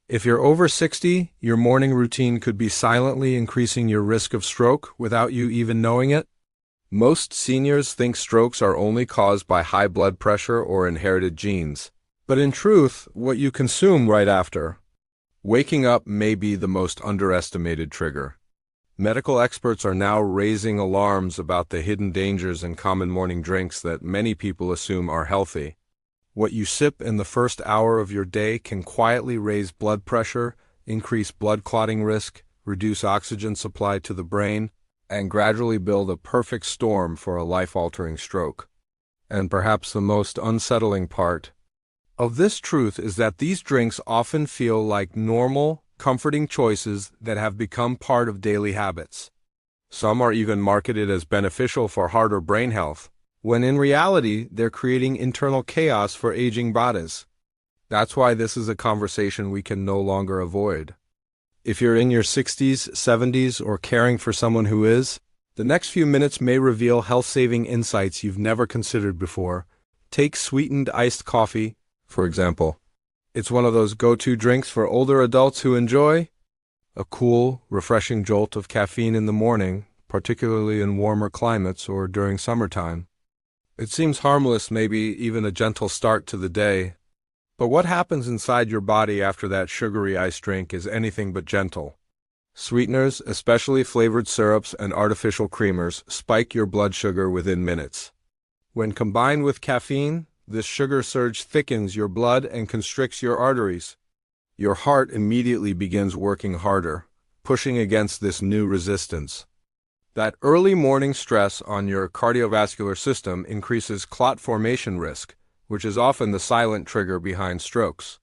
If you're over 60, your morning routine could be silently increasing your risk of stroke without you even knowing it. Most seniors think strokes are only caused by high blood pressure or inherited genes. But in truth, what you consume right after waking up may be the most underestimated trigger. Medical experts are now raising alarms about the hidden dangers in common morning drinks that many people assume are healthy. What you sip in the first hour of your day can quietly raise blood pressure, increase blood clotting risk, reduce oxygen supply to the brain, and gradually build a perfect storm for a life-altering stroke. And perhaps the most unsettling part of this truth is that these drinks often feel like normal, comforting choices that have become part of daily habits. Some are even marketed as beneficial for heart or brain health, when in reality they're creating internal chaos for aging bodies. That's why this is a conversation we can no longer avoid. If you're in your 60s, 70s, or caring for someone who is, the next few minutes may reveal health-saving insights you've never considered before. Take sweetened iced coffee, for example. It's one of those go-to drinks for older adults who enjoy a cool, refreshing jolt of caffeine in the morning, particularly in warmer climates or during summertime. It seems harmless, maybe even a gentle start to the day. But what happens inside your body after that sugary iced drink is anything but gentle. Sweeteners, especially flavored syrups and artificial creamers, spike your blood sugar within minutes. When combined with caffeine, this sugar surge thickens your blood and constricts your arteries. Your heart immediately begins working harder, pushing against this new resistance. That early morning stress on your cardiovascular system increases clot formation risk, which is often the silent trigger behind strokes.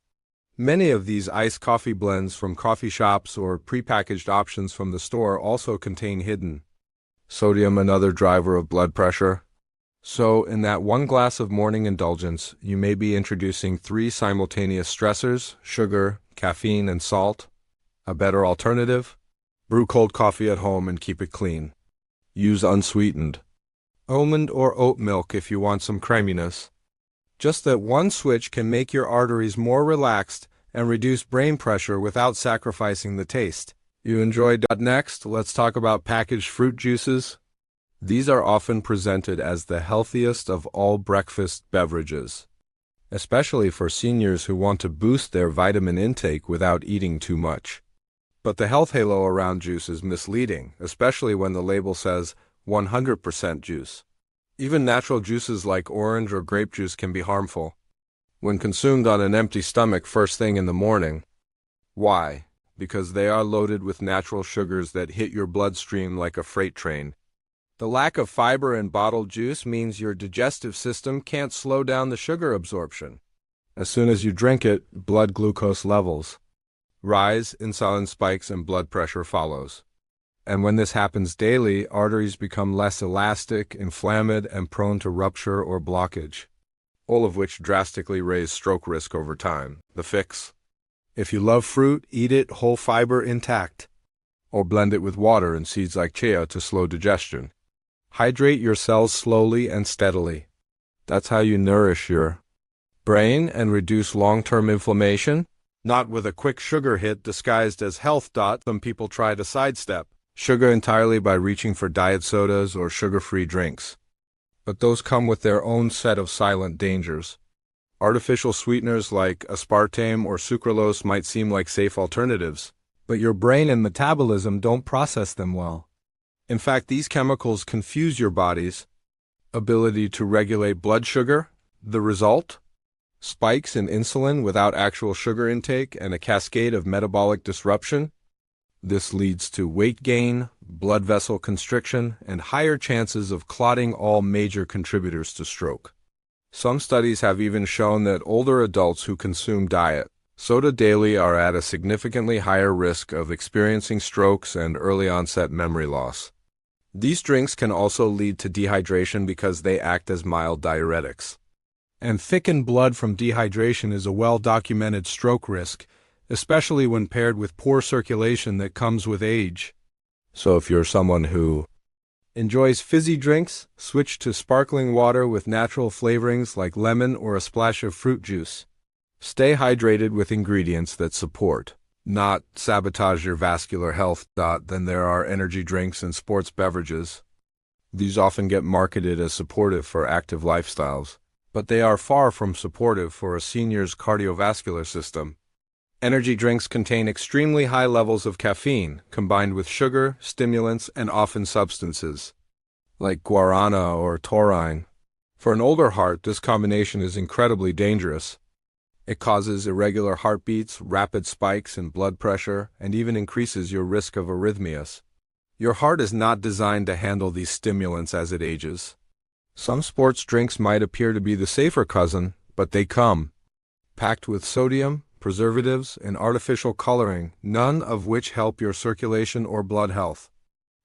Many of these iced coffee blends from coffee shops or prepackaged options from the store also contain hidden sodium, another driver of blood pressure. So, in that one glass of morning indulgence, you may be introducing 3 simultaneous stressors: sugar, caffeine, and salt. A better alternative? Brew cold coffee at home and keep it clean. Use unsweetened almond or oat milk if you want some creaminess. Just that one switch can make your arteries more relaxed and reduce brain pressure without sacrificing the taste you enjoy. Next, let's talk about packaged fruit juices. These are often presented as the healthiest of all breakfast beverages, especially for seniors who want to boost their vitamin intake without eating too much. But the health halo around juice is misleading, especially when the label says 100% juice. Even natural juices like orange or grape juice can be harmful when consumed on an empty stomach first thing in the morning. Why? Because they are loaded with natural sugars that hit your bloodstream like a freight train. The lack of fiber in bottled juice means your digestive system can't slow down the sugar absorption. As soon as you drink it, blood glucose levels rise, insulin spikes, and blood pressure follows. And when this happens daily, arteries become less elastic, inflamed, and prone to rupture or blockage, all of which drastically raise stroke risk over time. The fix? If you love fruit, eat it whole fiber intact, or blend it with water and seeds like chia to slow digestion. Hydrate your cells slowly and steadily. That's how you nourish your brain and reduce long-term inflammation, not with a quick sugar hit disguised as health. Some people try to sidestep sugar entirely by reaching for diet sodas or sugar-free drinks. But those come with their own set of silent dangers. Artificial sweeteners like aspartame or sucralose might seem like safe alternatives, but your brain and metabolism don't process them well. In fact, these chemicals confuse your body's ability to regulate blood sugar. The result? Spikes in insulin without actual sugar intake and a cascade of metabolic disruption. This leads to weight gain, blood vessel constriction, and higher chances of clotting, all major contributors to stroke. Some studies have even shown that older adults who consume diet soda daily are at a significantly higher risk of experiencing strokes and early-onset memory loss. These drinks can also lead to dehydration because they act as mild diuretics. And thickened blood from dehydration is a well-documented stroke risk, especially when paired with poor circulation that comes with age. So if you're someone who enjoys fizzy drinks, switch to sparkling water with natural flavorings like lemon or a splash of fruit juice. Stay hydrated with ingredients that support, not sabotage your vascular health. Then there are energy drinks and sports beverages. These often get marketed as supportive for active lifestyles, but they are far from supportive for a senior's cardiovascular system. Energy drinks contain extremely high levels of caffeine, combined with sugar, stimulants, and often substances, like guarana or taurine. For an older heart, this combination is incredibly dangerous. It causes irregular heartbeats, rapid spikes in blood pressure, and even increases your risk of arrhythmias. Your heart is not designed to handle these stimulants as it ages. Some sports drinks might appear to be the safer cousin, but they come packed with sodium, preservatives, and artificial coloring, none of which help your circulation or blood health.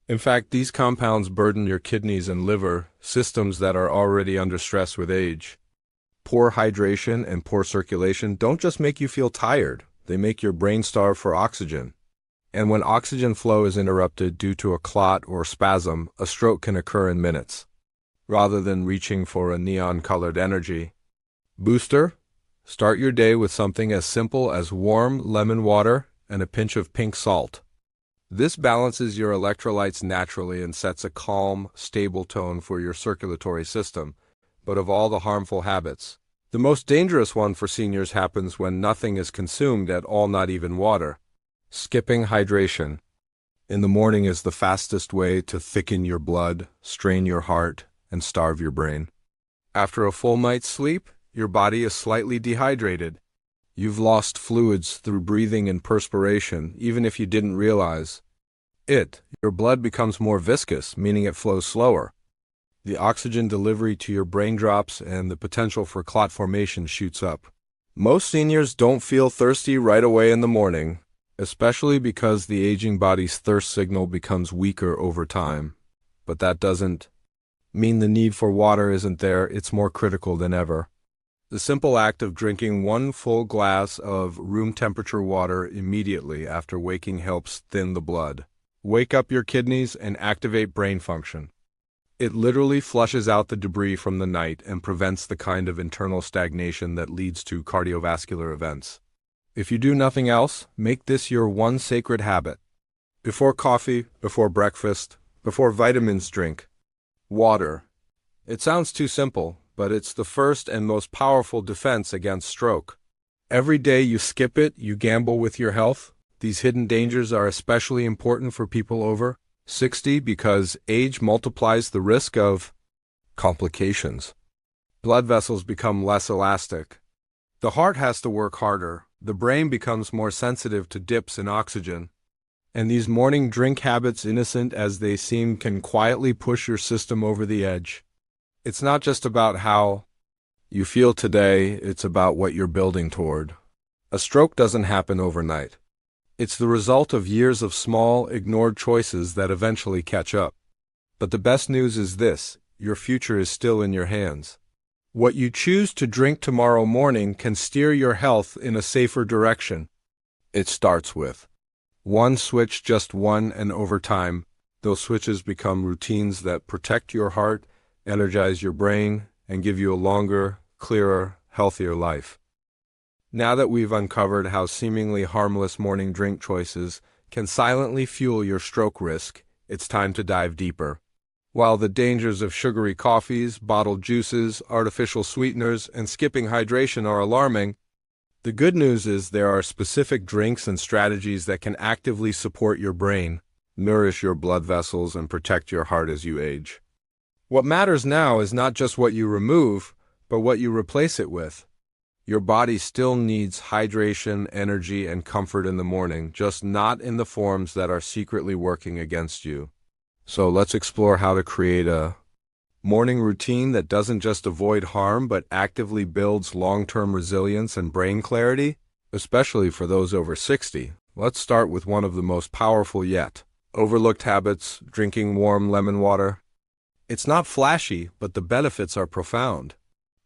In fact, these compounds burden your kidneys and liver, systems that are already under stress with age. Poor hydration and poor circulation don't just make you feel tired, they make your brain starve for oxygen. And when oxygen flow is interrupted due to a clot or spasm, a stroke can occur in minutes. Rather than reaching for a neon-colored energy booster, start your day with something as simple as warm lemon water and a pinch of pink salt. This balances your electrolytes naturally and sets a calm, stable tone for your circulatory system. But of all the harmful habits, the most dangerous one for seniors happens when nothing is consumed at all, not even water. Skipping hydration in the morning is the fastest way to thicken your blood, strain your heart, and starve your brain. After a full night's sleep, your body is slightly dehydrated. You've lost fluids through breathing and perspiration, even if you didn't realize it. Your blood becomes more viscous, meaning it flows slower. The oxygen delivery to your brain drops and the potential for clot formation shoots up. Most seniors don't feel thirsty right away in the morning, especially because the aging body's thirst signal becomes weaker over time. But that doesn't mean the need for water isn't there, it's more critical than ever. The simple act of drinking one full glass of room temperature water immediately after waking helps thin the blood, wake up your kidneys, and activate brain function. It literally flushes out the debris from the night and prevents the kind of internal stagnation that leads to cardiovascular events. If you do nothing else, make this your one sacred habit. Before coffee, before breakfast, before vitamins, drink water. It sounds too simple, but it's the first and most powerful defense against stroke. Every day you skip it, you gamble with your health. These hidden dangers are especially important for people over 60 because age multiplies the risk of complications. Blood vessels become less elastic. The heart has to work harder. The brain becomes more sensitive to dips in oxygen. And these morning drink habits, innocent as they seem, can quietly push your system over the edge. It's not just about how you feel today, it's about what you're building toward. A stroke doesn't happen overnight. It's the result of years of small, ignored choices that eventually catch up. But the best news is this: your future is still in your hands. What you choose to drink tomorrow morning can steer your health in a safer direction. It starts with one switch, just one, and over time, those switches become routines that protect your heart, energize your brain, and give you a longer, clearer, healthier life. Now that we've uncovered how seemingly harmless morning drink choices can silently fuel your stroke risk, it's time to dive deeper. While the dangers of sugary coffees, bottled juices, artificial sweeteners, and skipping hydration are alarming, the good news is there are specific drinks and strategies that can actively support your brain, nourish your blood vessels, and protect your heart as you age. What matters now is not just what you remove, but what you replace it with. Your body still needs hydration, energy, and comfort in the morning, just not in the forms that are secretly working against you. So let's explore how to create a morning routine that doesn't just avoid harm but actively builds long-term resilience and brain clarity, especially for those over 60. Let's start with one of the most powerful yet overlooked habits: drinking warm lemon water. It's not flashy, but the benefits are profound.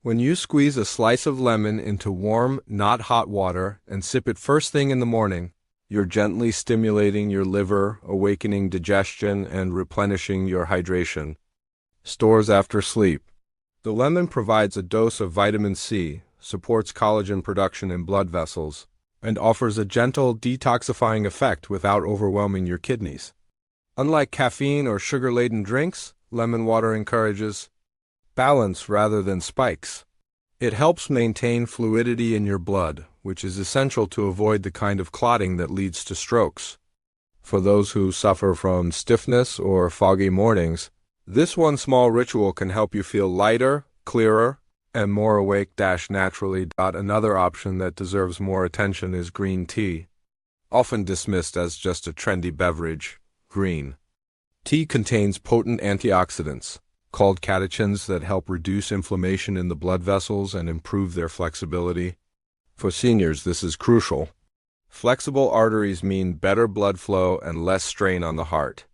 When you squeeze a slice of lemon into warm, not hot water and sip it first thing in the morning, you're gently stimulating your liver, awakening digestion, and replenishing your hydration stores after sleep. The lemon provides a dose of vitamin C, supports collagen production in blood vessels, and offers a gentle detoxifying effect without overwhelming your kidneys. Unlike caffeine or sugar-laden drinks, lemon water encourages balance rather than spikes. It helps maintain fluidity in your blood, which is essential to avoid the kind of clotting that leads to strokes. For those who suffer from stiffness or foggy mornings, this one small ritual can help you feel lighter, clearer, and more awake naturally. Another option that deserves more attention is green tea. Often dismissed as just a trendy beverage, green tea contains potent antioxidants, called catechins, that help reduce inflammation in the blood vessels and improve their flexibility. For seniors, this is crucial. Flexible arteries mean better blood flow and less strain on the heart.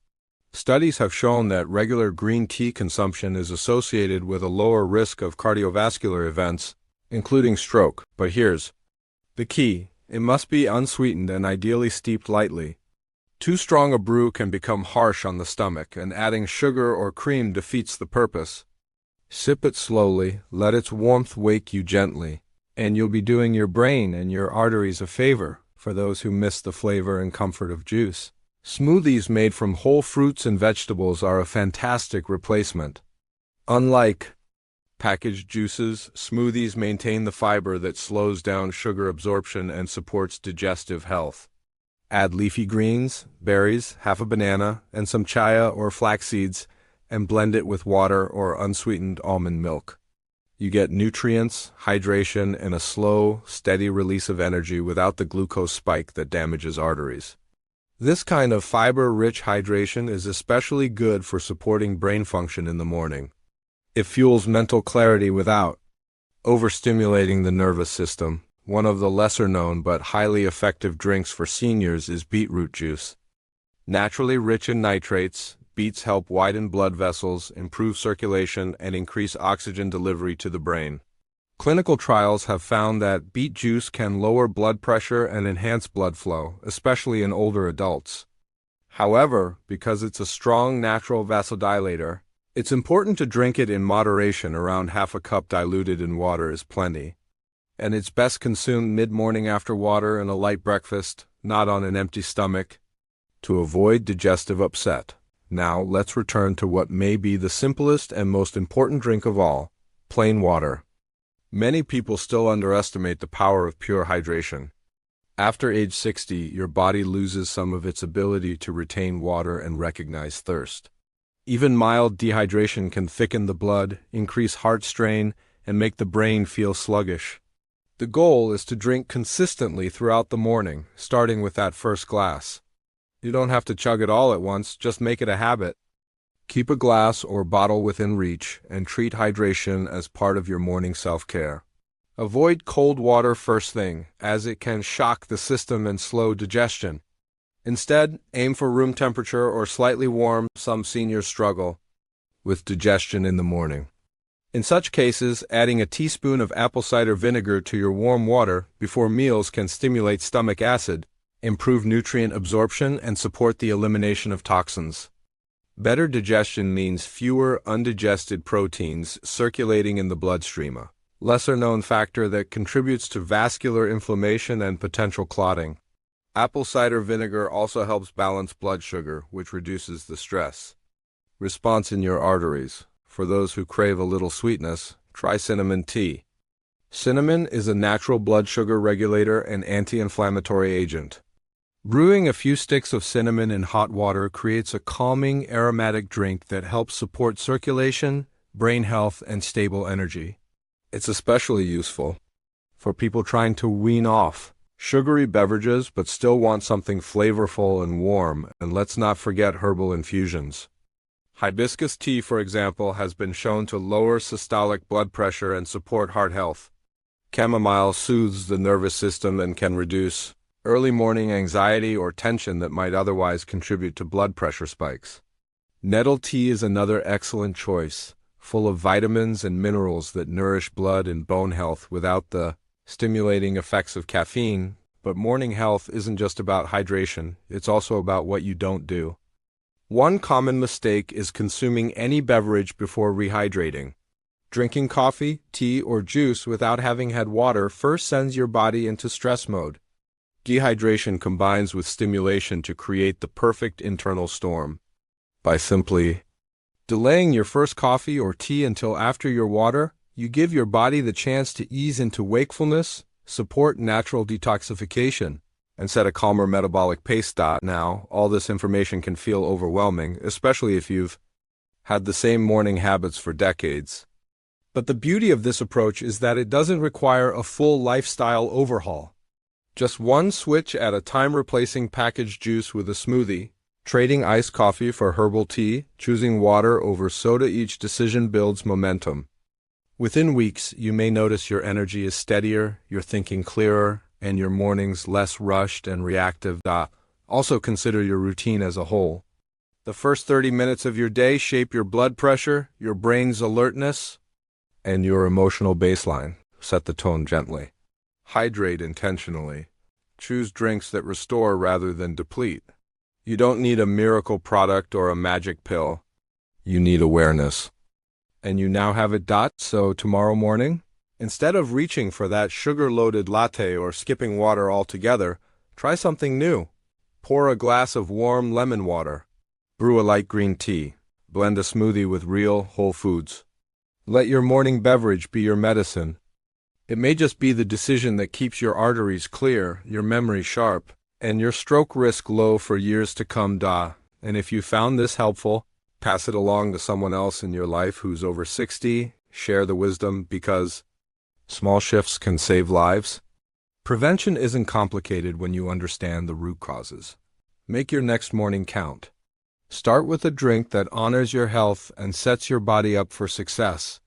Studies have shown that regular green tea consumption is associated with a lower risk of cardiovascular events, including stroke. But here's the key: it must be unsweetened and ideally steeped lightly. Too strong a brew can become harsh on the stomach, and adding sugar or cream defeats the purpose. Sip it slowly, let its warmth wake you gently, and you'll be doing your brain and your arteries a favor. For those who miss the flavor and comfort of juice, smoothies made from whole fruits and vegetables are a fantastic replacement. Unlike packaged juices, smoothies maintain the fiber that slows down sugar absorption and supports digestive health. Add leafy greens, berries, half a banana, and some chia or flax seeds, and blend it with water or unsweetened almond milk. You get nutrients, hydration, and a slow, steady release of energy without the glucose spike that damages arteries. This kind of fiber-rich hydration is especially good for supporting brain function in the morning. It fuels mental clarity without overstimulating the nervous system. One of the lesser-known but highly effective drinks for seniors is beetroot juice. Naturally rich in nitrates, beets help widen blood vessels, improve circulation, and increase oxygen delivery to the brain. Clinical trials have found that beet juice can lower blood pressure and enhance blood flow, especially in older adults. However, because it's a strong natural vasodilator, it's important to drink it in moderation. Around half a cup diluted in water is plenty. And it's best consumed mid-morning after water and a light breakfast, not on an empty stomach, to avoid digestive upset. Now, let's return to what may be the simplest and most important drink of all: plain water. Many people still underestimate the power of pure hydration. After age 60, your body loses some of its ability to retain water and recognize thirst. Even mild dehydration can thicken the blood, increase heart strain, and make the brain feel sluggish. The goal is to drink consistently throughout the morning, starting with that first glass. You don't have to chug it all at once, just make it a habit. Keep a glass or bottle within reach, and treat hydration as part of your morning self-care. Avoid cold water first thing, as it can shock the system and slow digestion. Instead, aim for room temperature or slightly warm. Some seniors struggle with digestion in the morning. In such cases, adding a teaspoon of apple cider vinegar to your warm water before meals can stimulate stomach acid, improve nutrient absorption, and support the elimination of toxins. Better digestion means fewer undigested proteins circulating in the bloodstream, a lesser-known factor that contributes to vascular inflammation and potential clotting. Apple cider vinegar also helps balance blood sugar, which reduces the stress response in your arteries. For those who crave a little sweetness, try cinnamon tea. Cinnamon is a natural blood sugar regulator and anti-inflammatory agent. Brewing a few sticks of cinnamon in hot water creates a calming, aromatic drink that helps support circulation, brain health, and stable energy. It's especially useful for people trying to wean off sugary beverages but still want something flavorful and warm. And let's not forget herbal infusions. Hibiscus tea, for example, has been shown to lower systolic blood pressure and support heart health. Chamomile soothes the nervous system and can reduce early morning anxiety or tension that might otherwise contribute to blood pressure spikes. Nettle tea is another excellent choice, full of vitamins and minerals that nourish blood and bone health without the stimulating effects of caffeine. But morning health isn't just about hydration, it's also about what you don't do. One common mistake is consuming any beverage before rehydrating. Drinking coffee, tea, or juice without having had water first sends your body into stress mode. Dehydration combines with stimulation to create the perfect internal storm. By simply delaying your first coffee or tea until after your water, you give your body the chance to ease into wakefulness, support natural detoxification, and set a calmer metabolic pace. Now, all this information can feel overwhelming, especially if you've had the same morning habits for decades. But the beauty of this approach is that it doesn't require a full lifestyle overhaul. Just one switch at a time, replacing packaged juice with a smoothie, trading iced coffee for herbal tea, choosing water over soda. Each decision builds momentum. Within weeks, you may notice your energy is steadier, your thinking clearer, and your mornings less rushed and reactive. Also consider your routine as a whole. The first 30 minutes of your day shape your blood pressure, your brain's alertness, and your emotional baseline. Set the tone gently. Hydrate intentionally. Choose drinks that restore rather than deplete. You don't need a miracle product or a magic pill. You need awareness. And you now have it. So tomorrow morning, instead of reaching for that sugar-loaded latte or skipping water altogether, try something new. Pour a glass of warm lemon water. Brew a light green tea. Blend a smoothie with real, whole foods. Let your morning beverage be your medicine. It may just be the decision that keeps your arteries clear, your memory sharp, and your stroke risk low for years to come. And if you found this helpful, pass it along to someone else in your life who's over 60. Share the wisdom, because small shifts can save lives. Prevention isn't complicated when you understand the root causes. Make your next morning count. Start with a drink that honors your health and sets your body up for success.